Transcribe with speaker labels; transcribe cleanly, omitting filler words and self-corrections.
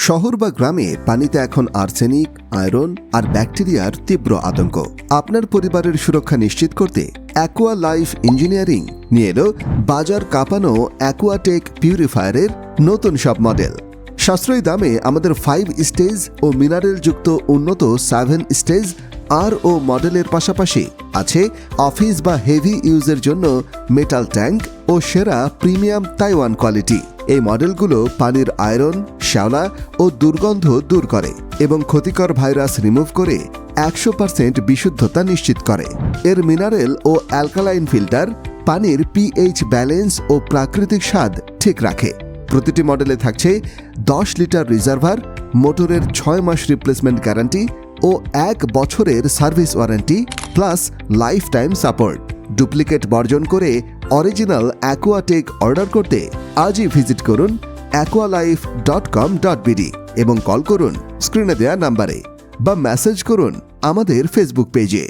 Speaker 1: শহর বা গ্রামে পানিতে এখন আর্সেনিক, আয়রন আর ব্যাকটেরিয়ার তীব্র আতঙ্ক। আপনার পরিবারের সুরক্ষা নিশ্চিত করতে অ্যাকোয়া লাইফ ইঞ্জিনিয়ারিং নিয়ে এলো বাজার কাঁপানো অ্যাকোয়াটেক পিউরিফায়ারের নতুন সব মডেল। সাশ্রয়ী দামে আমাদের 5 স্টেজ ও মিনারেলযুক্ত উন্নত 7 স্টেজ ও মডেলের পাশাপাশি আছে অফিস বা হেভি ইউজের জন্য মেটাল ট্যাঙ্ক ও সেরা প্রিমিয়াম তাইওয়ান কোয়ালিটি। এই মডেলগুলো পানির আয়রন, শ্যাওলা ও দুর্গন্ধ দূর করে এবং ক্ষতিকর ভাইরাস রিমুভ করে 100% বিশুদ্ধতা নিশ্চিত করে। এর মিনারেল ও অ্যালকালাইন ফিল্টার পানির পিএইচ ব্যালেন্স ও প্রাকৃতিক স্বাদ ঠিক রাখে। প্রতিটি মডেলে থাকছে 10 লিটার রিজার্ভার, মোটরের 6 মাস রিপ্লেসমেন্ট গ্যারান্টি ও 1 বছরের service warranty plus life time support. Duplicate বর্জন করে অরিজিনাল অ্যাকোয়াটেক অর্ডার করতে আজই ভিজিট করুন aqualife.com.bd এবং কল করুন স্ক্রিনে দেওয়া নাম্বারে বা মেসেজ করুন আমাদের ফেসবুক পেজে।